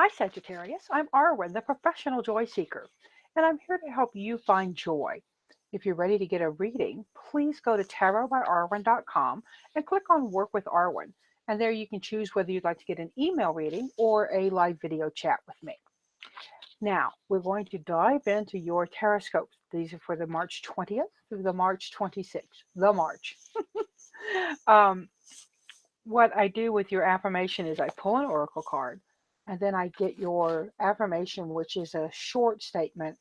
Hi, Sagittarius. I'm Arwen, the professional joy seeker, and I'm here to help you find joy. If you're ready to get a reading, please go to tarotbyarwen.com and click on Work with Arwen. And there you can choose whether you'd like to get an email reading or a live video chat with me. Now, we're going to dive into your Tarotscopes. These are for the March 20th through the March 26th, the March. um, what I do with your affirmation is I pull an oracle card and then I get your affirmation, which is a short statement.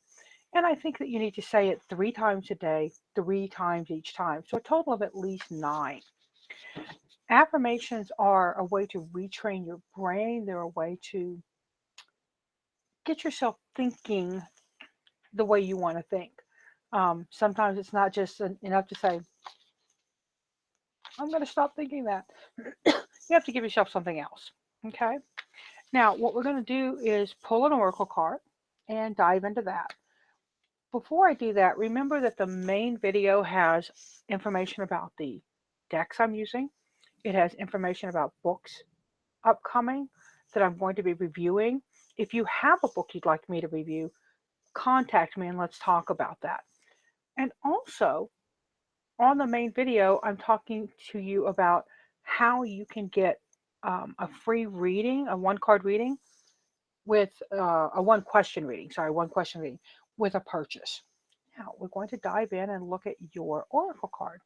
And I think that you need to say it 3 times a day, 3 times each time. So a total of at least 9. Affirmations are a way to retrain your brain. They're a way to get yourself thinking the way you want to think. Sometimes it's not just enough to say, I'm going to stop thinking that. You have to give yourself something else. Okay. Now, what we're going to do is pull an oracle card and dive into that. Before I do that, remember that the main video has information about the decks I'm using. It has information about books upcoming that I'm going to be reviewing. If you have a book you'd like me to review, contact me and let's talk about that. And also, on the main video, I'm talking to you about how you can get a free reading, a 1 card reading with a 1 question reading, sorry, 1 question reading with a purchase. Now we're going to dive in and look at your oracle card.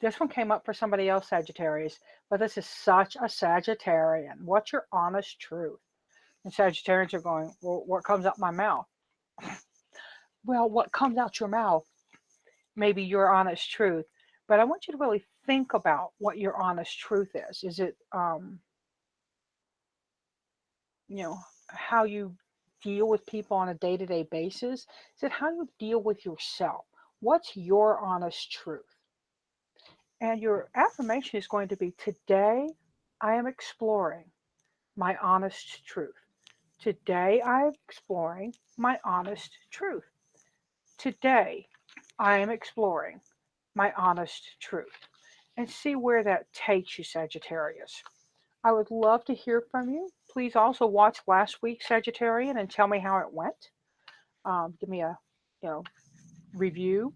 This one came up for somebody else, Sagittarius, but this is such a Sagittarian. What's your honest truth? And Sagittarians are going, well, what comes out my mouth? Well, what comes out your mouth may be your honest truth, but I want you to really think about what your honest truth is. Is it, you know, how you deal with people on a day-to-day basis? Is it how you deal with yourself? What's your honest truth? And your affirmation is going to be, today I am exploring my honest truth. Today I am exploring my honest truth. Today I am exploring my honest truth. And see where that takes you, Sagittarius. I would love to hear from you. Please also watch last week's Sagittarian and tell me how it went. Give me a, you know, review.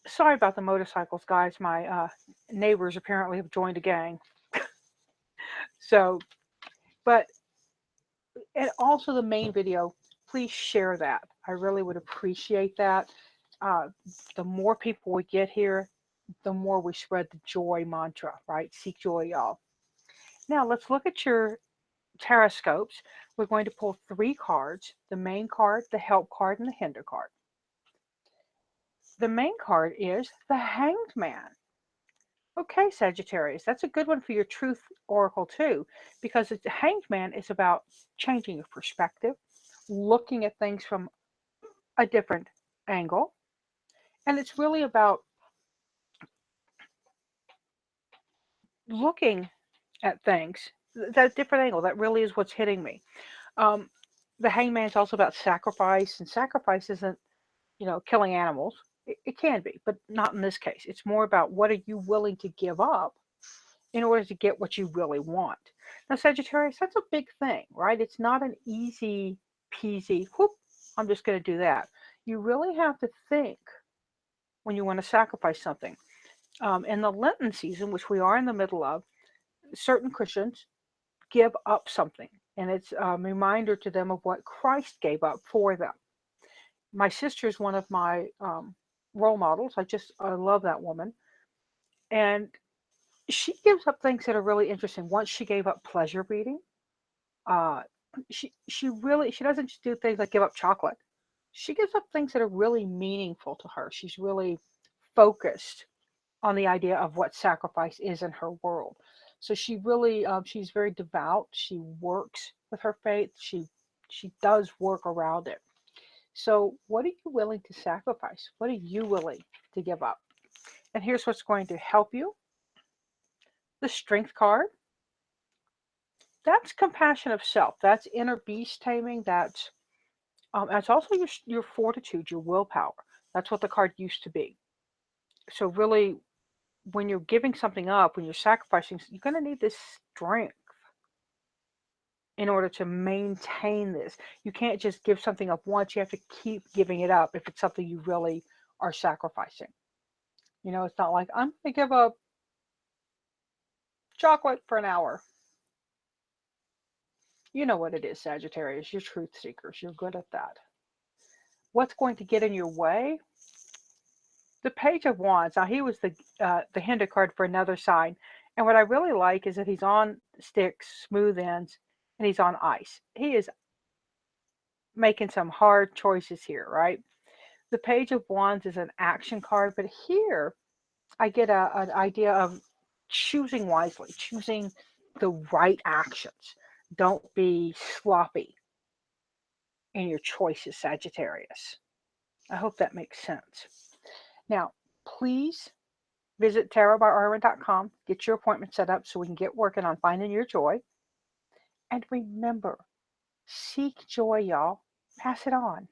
Sorry about the motorcycles, guys. My neighbors apparently have joined a gang. So, but and also the main video, please share that. I really would appreciate that. Uh, the more people we get here, the more we spread the joy mantra, right? Seek joy, y'all. Now let's look at your Tarotscopes. We're going to pull 3 cards: the main card, the help card, and the hinder card. The main card is the Hanged Man. Okay, Sagittarius, that's a good one for your truth oracle too, because the Hanged Man is about changing your perspective, looking at things from a different angle, and it's really about looking at things that different angle. That really is what's hitting me. Um, the Hangman is also about sacrifice, and sacrifice isn't, killing animals. It can be, but not in this case. It's more about what are you willing to give up in order to get what you really want. Now, Sagittarius, that's a big thing, right? It's not an easy peasy, whoop, I'm just going to do that. You really have to think when you want to sacrifice something. In the Lenten season, which we are in the middle of, certain Christians give up something, and it's a reminder to them of what Christ gave up for them. My sister is one of my role models. I love that woman, and she gives up things that are really interesting. Once she gave up pleasure reading. Uh, she doesn't just do things like give up chocolate. She gives up things that are really meaningful to her. She's really focused on the idea of what sacrifice is in her world. So she's very devout. She works with her faith. She does work around it. So what are you willing to sacrifice? What are you willing to give up? And here's what's going to help you. The Strength card. That's compassion of self. That's inner beast taming. That's also your fortitude, your willpower. That's what the card used to be. So really, when you're giving something up, when you're sacrificing, you're going to need this strength in order to maintain this. You can't just give something up once. You have to keep giving it up if it's something you really are sacrificing. It's not like I'm going to give up chocolate for an hour. You know what it is, Sagittarius. You're truth seekers. You're good at that. What's going to get in your way? The Page of Wands. Now, he was the Hindu card for another sign. And what I really like is that he's on sticks, smooth ends, and he's on ice. He is making some hard choices here, right? The Page of Wands is an action card, but here I get an idea of choosing wisely, choosing the right actions. Don't be sloppy in your choices, Sagittarius. I hope that makes sense. Now, please visit tarotbyarwen.com, get your appointment set up so we can get working on finding your joy. And remember, seek joy, y'all. Pass it on.